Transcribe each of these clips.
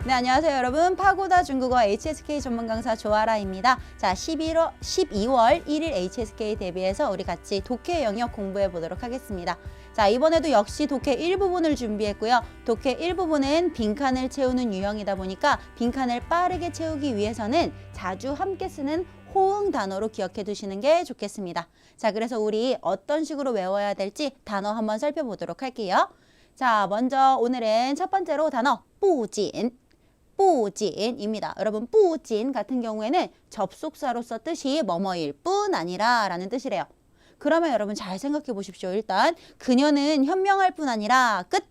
네, 안녕하세요 여러분. 파고다 중국어 HSK 전문 강사 조아라입니다. 자, 12월 1일 HSK 대비해서 우리 같이 독해 영역 공부해 보도록 하겠습니다. 자, 이번에도 역시 독해 1부분을 준비했고요. 독해 1부분은 빈칸을 채우는 유형이다 보니까 빈칸을 빠르게 채우기 위해서는 자주 함께 쓰는 호응 단어로 기억해 두시는 게 좋겠습니다. 자, 그래서 우리 어떤 식으로 외워야 될지 단어 한번 살펴보도록 할게요. 자, 먼저 오늘은 첫 번째로 단어 뿌진. 뿌진입니다. 여러분, 뿌진 같은 경우에는 접속사로서 뜻이 뭐뭐일 뿐 아니라 라는 뜻이래요. 그러면 여러분 잘 생각해 보십시오. 일단 그녀는 현명할 뿐 아니라 끝!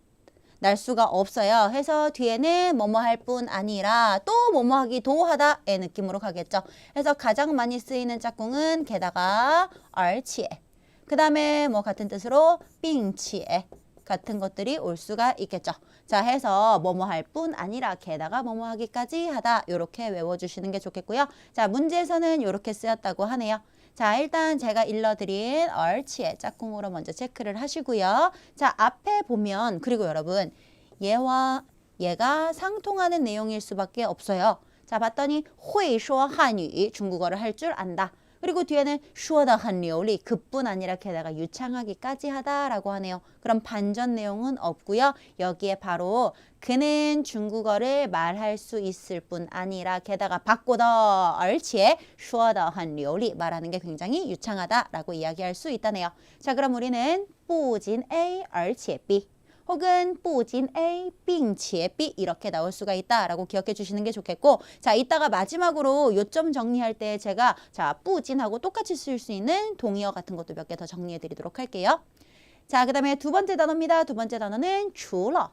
날 수가 없어요. 해서 뒤에는 뭐뭐 할 뿐 아니라 또 뭐뭐 하기도 하다의 느낌으로 가겠죠. 해서 가장 많이 쓰이는 짝꿍은 게다가 얼치에, 그 다음에 뭐 같은 뜻으로 빙치에 같은 것들이 올 수가 있겠죠. 자, 해서 뭐뭐 할 뿐 아니라 게다가 뭐뭐 하기까지 하다 이렇게 외워주시는 게 좋겠고요. 자, 문제에서는 이렇게 쓰였다고 하네요. 자, 일단 제가 일러드린 얼치의 짝꿍으로 먼저 체크를 하시고요. 자, 앞에 보면 그리고 여러분 얘와 얘가 상통하는 내용일 수밖에 없어요. 자, 봤더니 会说汉语 중국어를 할 줄 안다. 그리고 뒤에는 说得很流利 그뿐 아니라 게다가 유창하기까지 하다라고 하네요. 그럼 반전 내용은 없고요. 여기에 바로 그는 중국어를 말할 수 있을 뿐 아니라 게다가 바꿔더 얼치에 说得很流利 말하는 게 굉장히 유창하다라고 이야기할 수 있다네요. 자, 그럼 우리는 不仅 A 而且 B 혹은 不仅 A 并且 B 이렇게 나올 수가 있다라고 기억해 주시는 게 좋겠고, 자, 이따가 마지막으로 요점 정리할 때 제가 자, 不仅하고 똑같이 쓸 수 있는 동의어 같은 것도 몇 개 더 정리해 드리도록 할게요. 자, 그 다음에 두 번째 단어입니다. 두 번째 단어는 除了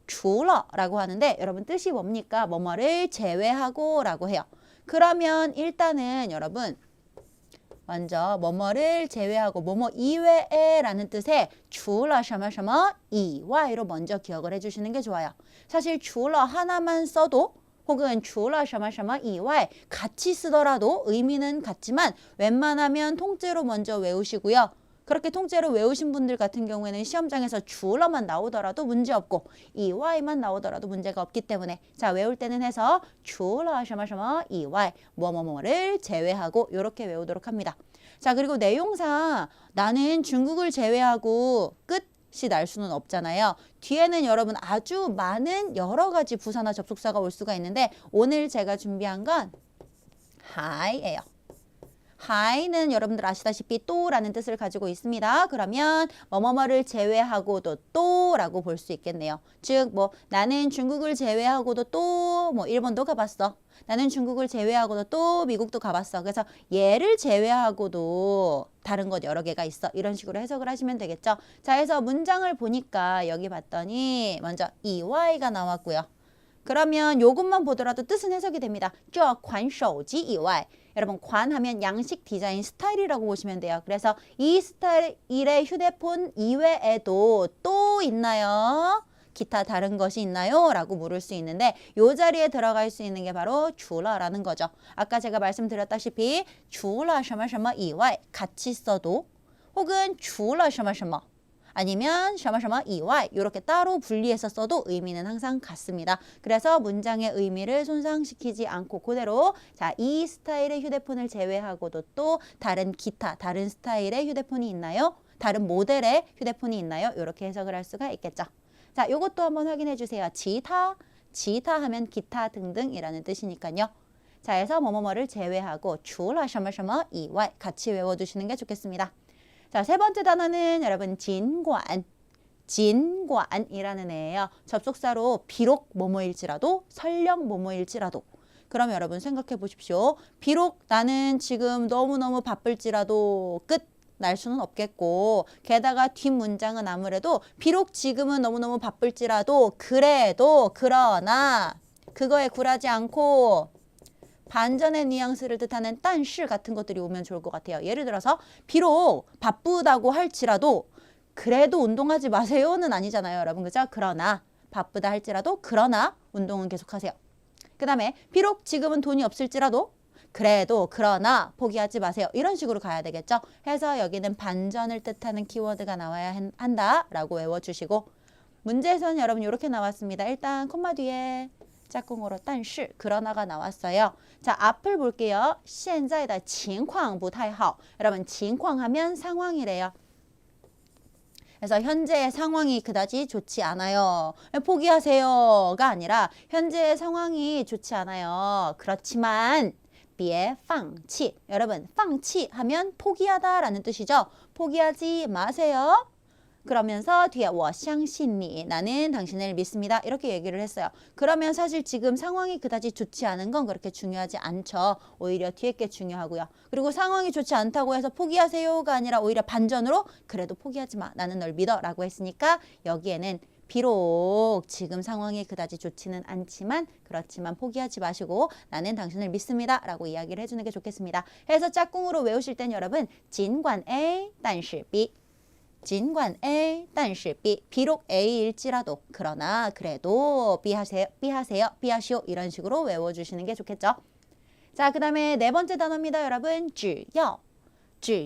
除了라고 하는데 여러분 뜻이 뭡니까? 뭐뭐를 제외하고 라고 해요. 그러면 일단은 여러분 먼저 뭐뭐를 제외하고 뭐뭐 이외에 라는 뜻의 除了什么什么以外로 먼저 기억을 해주시는 게 좋아요. 사실 除了 하나만 써도 혹은 除了什么什么以外 같이 쓰더라도 의미는 같지만 웬만하면 통째로 먼저 외우시고요. 그렇게 통째로 외우신 분들 같은 경우에는 시험장에서 除了만 나오더라도 문제없고 이와이만 나오더라도 문제가 없기 때문에 자, 외울 때는 해서 除了什么什么以外 뭐뭐뭐를 제외하고 이렇게 외우도록 합니다. 자, 그리고 내용상 나는 중국을 제외하고 끝이 날 수는 없잖아요. 뒤에는 여러분 아주 많은 여러 가지 부사나 접속사가 올 수가 있는데 오늘 제가 준비한 건 하이예요. 하이는 여러분들 아시다시피 또라는 뜻을 가지고 있습니다. 그러면 뭐뭐뭐를 제외하고도 또라고 볼 수 있겠네요. 즉 뭐 나는 중국을 제외하고도 또 뭐 일본도 가봤어. 나는 중국을 제외하고도 또 미국도 가봤어. 그래서 얘를 제외하고도 다른 것 여러 개가 있어. 이런 식으로 해석을 하시면 되겠죠. 자, 해서 문장을 보니까 여기 봤더니 먼저 이와이가 나왔고요. 그러면 요것만 보더라도 뜻은 해석이 됩니다. 这款手机以外 여러분 관 하면 양식 디자인 스타일이라고 보시면 돼요. 그래서 이 스타일의 휴대폰 이외에도 또 있나요? 기타 다른 것이 있나요? 라고 물을 수 있는데 이 자리에 들어갈 수 있는 게 바로 除了라는 거죠. 아까 제가 말씀드렸다시피 除了什么什么以外 같이 써도 혹은 除了什么什么아니면 什么什么以外 이렇게 따로 분리해서 써도 의미는 항상 같습니다. 그래서 문장의 의미를 손상시키지 않고 그대로 자, 이 스타일의 휴대폰을 제외하고도 또 다른 기타, 다른 스타일의 휴대폰이 있나요? 다른 모델의 휴대폰이 있나요? 이렇게 해석을 할 수가 있겠죠. 자, 이것도 한번 확인해 주세요. 지타, 지타 하면 기타 등등이라는 뜻이니까요. 자, 해서 뭐뭐뭐를 제외하고 除了什么什么以外 같이 외워두시는 게 좋겠습니다. 자, 세 번째 단어는 여러분 진관, 진관이라는 애예요. 접속사로 비록 뭐뭐일지라도 설령 뭐뭐일지라도 그럼 여러분 생각해 보십시오. 비록 나는 지금 너무너무 바쁠지라도 끝 날 수는 없겠고 게다가 뒷문장은 아무래도 비록 지금은 너무너무 바쁠지라도 그래도 그러나 그거에 굴하지 않고 반전의 뉘앙스를 뜻하는 但是 같은 것들이 오면 좋을 것 같아요. 예를 들어서 비록 바쁘다고 할지라도 그래도 운동하지 마세요는 아니잖아요, 여러분. 그죠? 그러나 바쁘다 할지라도 그러나 운동은 계속하세요. 그 다음에 비록 지금은 돈이 없을지라도 그래도 그러나 포기하지 마세요. 이런 식으로 가야 되겠죠. 해서 여기는 반전을 뜻하는 키워드가 나와야 한다라고 외워주시고 문제에서는 여러분 이렇게 나왔습니다. 일단 콤마 뒤에 짝꿍으로 但是 그러나가 나왔어요. 자, 앞을 볼게요. 现在的情况不太好. 여러분, 情况 하면 상황이래요. 그래서 현재의 상황이 그다지 좋지 않아요. 포기하세요가 아니라 현재의 상황이 좋지 않아요. 그렇지만 别放弃. 여러분, 放弃 하면 포기하다라는 뜻이죠. 포기하지 마세요. 그러면서 뒤에 我相信你, 나는 당신을 믿습니다. 이렇게 얘기를 했어요. 그러면 사실 지금 상황이 그다지 좋지 않은 건 그렇게 중요하지 않죠. 오히려 뒤에 게 중요하고요. 그리고 상황이 좋지 않다고 해서 포기하세요가 아니라 오히려 반전으로 그래도 포기하지 마. 나는 널 믿어 라고 했으니까 여기에는 비록 지금 상황이 그다지 좋지는 않지만 그렇지만 포기하지 마시고 나는 당신을 믿습니다 라고 이야기를 해주는 게 좋겠습니다. 해서 짝꿍으로 외우실 땐 여러분 尽管 A, 但是 B 尽管 A, 但是 B. 비록 A일지라도 그러나 그래도 B 하세요, B 하세요, B 하시오 이런 식으로 외워주시는 게 좋겠죠. 자, 그 다음에 네 번째 단어입니다. 여러분, 只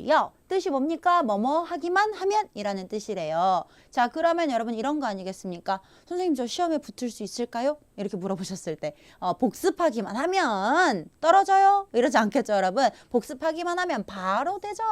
要 뜻이 뭡니까? 뭐뭐 하기만 하면 이라는 뜻이래요. 자, 그러면 여러분 이런 거 아니겠습니까? 선생님 저 시험에 붙을 수 있을까요? 이렇게 물어보셨을 때 복습하기만 하면 떨어져요? 이러지 않겠죠 여러분? 복습하기만 하면 바로 되죠.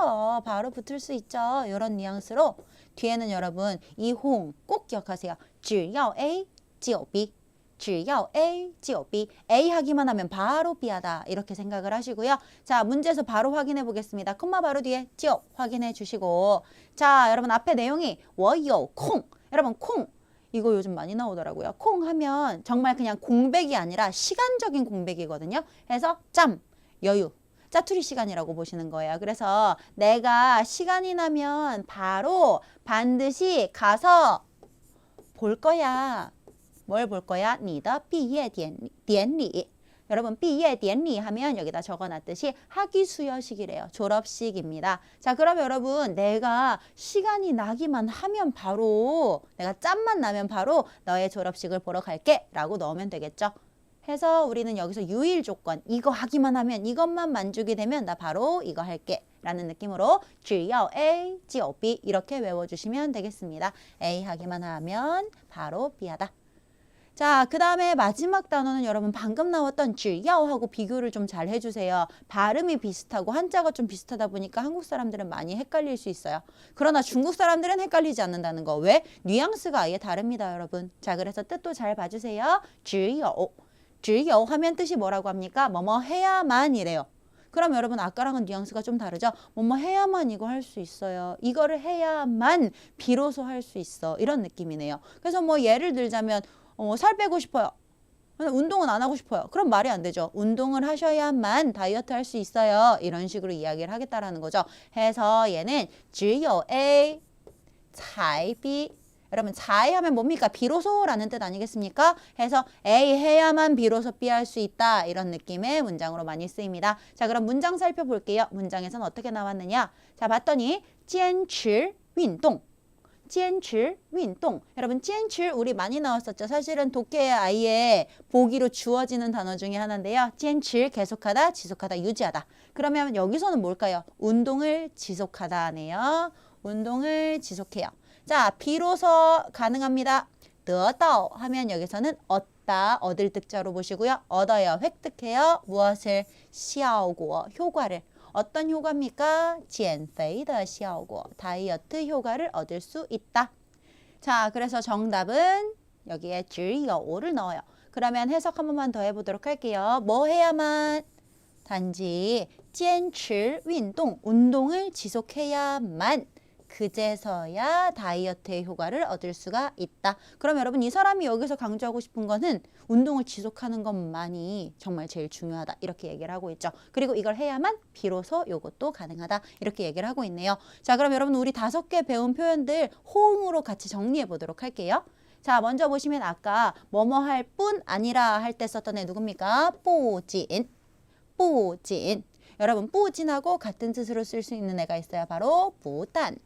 바로 붙을 수 있죠. 이런 뉘앙스로 뒤에는 여러분 이홍 꼭 기억하세요. 只要 A, 就 B 只要 A, 就 B. A 하기만 하면 바로 B 하다. 이렇게 생각을 하시고요. 자, 문제에서 바로 확인해 보겠습니다. 콤마 바로 뒤에 就 확인해 주시고. 자, 여러분 앞에 내용이 我有空. 여러분 콩. 이거 요즘 많이 나오더라고요. 콩 하면 정말 그냥 공백이 아니라 시간적인 공백이거든요. 그래서 짬, 여유. 짜투리 시간이라고 보시는 거예요. 그래서 내가 시간이 나면 바로 반드시 가서 볼 거야. 뭘 볼 거야? 你的毕业典礼. 여러분 毕业典礼 하면 여기다 적어놨듯이 학위 수여식이래요. 졸업식입니다. 자, 그럼 여러분 내가 시간이 나기만 하면 바로 내가 짬만 나면 바로 너의 졸업식을 보러 갈게 라고 넣으면 되겠죠. 해서 우리는 여기서 유일 조건 이거 하기만 하면 이것만 만족이 되면 나 바로 이거 할게 라는 느낌으로 只要 A, 就 B 이렇게 외워주시면 되겠습니다. A 하기만 하면 바로 B 하다. 자, 그 다음에 마지막 단어는 여러분 방금 나왔던 只要하고 비교를 좀 잘 해주세요. 발음이 비슷하고 한자가 좀 비슷하다 보니까 한국 사람들은 많이 헷갈릴 수 있어요. 그러나 중국 사람들은 헷갈리지 않는다는 거. 왜? 뉘앙스가 아예 다릅니다, 여러분. 자, 그래서 뜻도 잘 봐주세요. 只有 只有 하면 뜻이 뭐라고 합니까? 뭐뭐 해야만 이래요. 그럼 여러분 아까랑은 뉘앙스가 좀 다르죠? 뭐뭐 해야만 이거 할 수 있어요. 이거를 해야만 비로소 할 수 있어. 이런 느낌이네요. 그래서 뭐 예를 들자면 살 빼고 싶어요. 운동은 안 하고 싶어요. 그럼 말이 안 되죠. 운동을 하셔야만 다이어트 할 수 있어요. 이런 식으로 이야기를 하겠다라는 거죠. 해서 얘는 只有 A, 才 B. 여러분 才 하면 뭡니까? 비로소라는 뜻 아니겠습니까? 해서 A 해야만 비로소 B 할 수 있다. 이런 느낌의 문장으로 많이 쓰입니다. 자, 그럼 문장 살펴볼게요. 문장에서는 어떻게 나왔느냐? 자, 봤더니 坚持运动. 坚持运动. 여러분 坚持 우리 많이 나왔었죠. 사실은 독해의 아이의 보기로 주어지는 단어 중에 하나인데요. 坚持 계속하다, 지속하다, 유지하다. 그러면 여기서는 뭘까요? 운동을 지속하다네요. 운동을 지속해요. 자, 비로소 가능합니다. 得到 하면 여기서는 얻다, 얻을 득자로 보시고요. 얻어요, 획득해요. 무엇을? 效果, 효과를. 어떤 효과입니까? 减肥的效果, 다이어트 효과를 얻을 수 있다. 자, 그래서 정답은 여기에 只有 를 넣어요. 그러면 해석 한 번만 더 해보도록 할게요. 뭐 해야만? 단지 坚持运动, 운동을 지속해야만 그제서야 다이어트의 효과를 얻을 수가 있다. 그럼 여러분 이 사람이 여기서 강조하고 싶은 거는 운동을 지속하는 것만이 정말 제일 중요하다. 이렇게 얘기를 하고 있죠. 그리고 이걸 해야만 비로소 이것도 가능하다. 이렇게 얘기를 하고 있네요. 자, 그럼 여러분 우리 5개 배운 표현들 호응으로 같이 정리해 보도록 할게요. 자, 먼저 보시면 아까 뭐뭐 할 뿐 아니라 할 때 썼던 애 누굽니까? 不仅. 不仅. 여러분 不仅하고 같은 뜻으로 쓸 수 있는 애가 있어요. 바로 不但.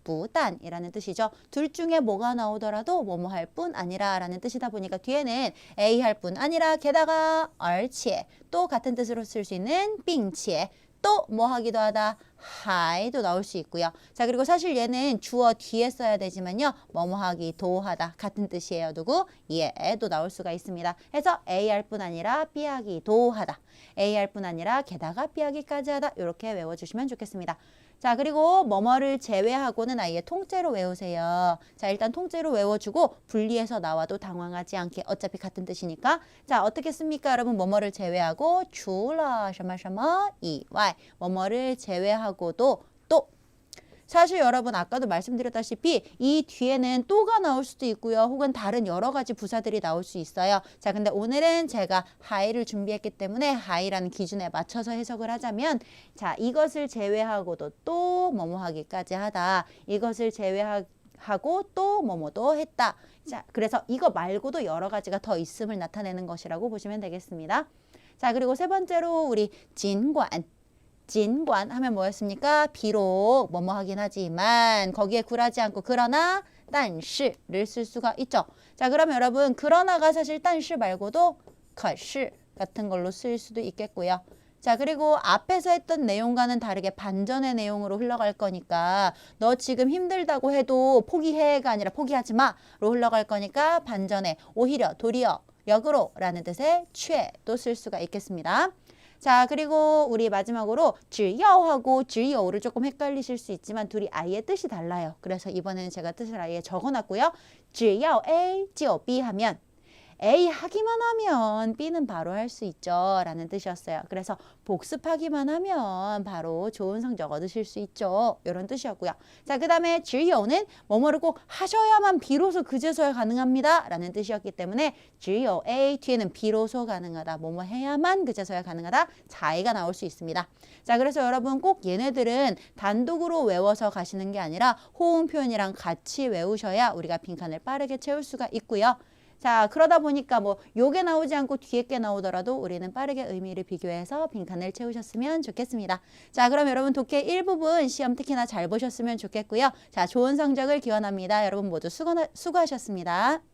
不但이라는 뜻이죠. 둘 중에 뭐가 나오더라도 뭐뭐 할 뿐 아니라 라는 뜻이다 보니까 뒤에는 A 할 뿐 아니라 게다가 而且 또 같은 뜻으로 쓸 수 있는 并且또 뭐 하기도 하다 하이도 나올 수 있고요. 자, 그리고 사실 얘는 주어 뒤에 써야 되지만요. 뭐뭐 하기도 하다 같은 뜻이에요. 누구? 얘도 나올 수가 있습니다. 해서 A 할 뿐 아니라 B 하기도 하다. A 할 뿐 아니라 게다가 B 하기까지 하다. 이렇게 외워주시면 좋겠습니다. 자, 그리고 뭐뭐를 제외하고는 아예 통째로 외우세요. 자, 일단 통째로 외워주고 분리해서 나와도 당황하지 않게 어차피 같은 뜻이니까. 자, 어떻게 씁니까? 여러분 뭐뭐를 제외하고 除了什么什么以外 뭐뭐를 제외하고도 또 사실 여러분 아까도 말씀드렸다시피 이 뒤에는 또가 나올 수도 있고요. 혹은 다른 여러 가지 부사들이 나올 수 있어요. 자, 근데 오늘은 제가 하이를 준비했기 때문에 하이라는 기준에 맞춰서 해석을 하자면 자, 이것을 제외하고도 또 뭐뭐 하기까지 하다. 이것을 제외하고 또 뭐뭐도 했다. 자, 그래서 이거 말고도 여러 가지가 더 있음을 나타내는 것이라고 보시면 되겠습니다. 자, 그리고 세 번째로 우리 진관. 진관 하면 뭐였습니까? 비록 뭐뭐 하긴 하지만 거기에 굴하지 않고 그러나 但是를 쓸 수가 있죠. 자, 그러면 여러분 그러나가 사실 但是말고도 可是같은 걸로 쓸 수도 있겠고요. 자, 그리고 앞에서 했던 내용과는 다르게 반전의 내용으로 흘러갈 거니까 너 지금 힘들다고 해도 포기해가 아니라 포기하지 마로 흘러갈 거니까 반전에 오히려 도리어 역으로 라는 뜻의 却도 쓸 수가 있겠습니다. 자, 그리고 우리 마지막으로 只要하고 只有를 조금 헷갈리실 수 있지만 둘이 아예 뜻이 달라요. 그래서 이번에는 제가 뜻을 아예 적어놨고요. 只要 A, 就 B 하면 A 하기만 하면 B는 바로 할 수 있죠 라는 뜻이었어요. 그래서 복습하기만 하면 바로 좋은 성적 얻으실 수 있죠. 이런 뜻이었고요. 자, 그 다음에 只有는 뭐뭐를 꼭 하셔야만 비로소 그제서야 가능합니다 라는 뜻이었기 때문에 只有 A 뒤에는 비로소 가능하다. 뭐뭐 해야만 그제서야 가능하다. 자의가 나올 수 있습니다. 자, 그래서 여러분 꼭 얘네들은 단독으로 외워서 가시는 게 아니라 호응 표현이랑 같이 외우셔야 우리가 빈칸을 빠르게 채울 수가 있고요. 자, 그러다 보니까 뭐 요게 나오지 않고 뒤에 게 나오더라도 우리는 빠르게 의미를 비교해서 빈칸을 채우셨으면 좋겠습니다. 자, 그럼 여러분 독해 일부분 시험 특히나 잘 보셨으면 좋겠고요. 자, 좋은 성적을 기원합니다. 여러분 모두 수고하셨습니다.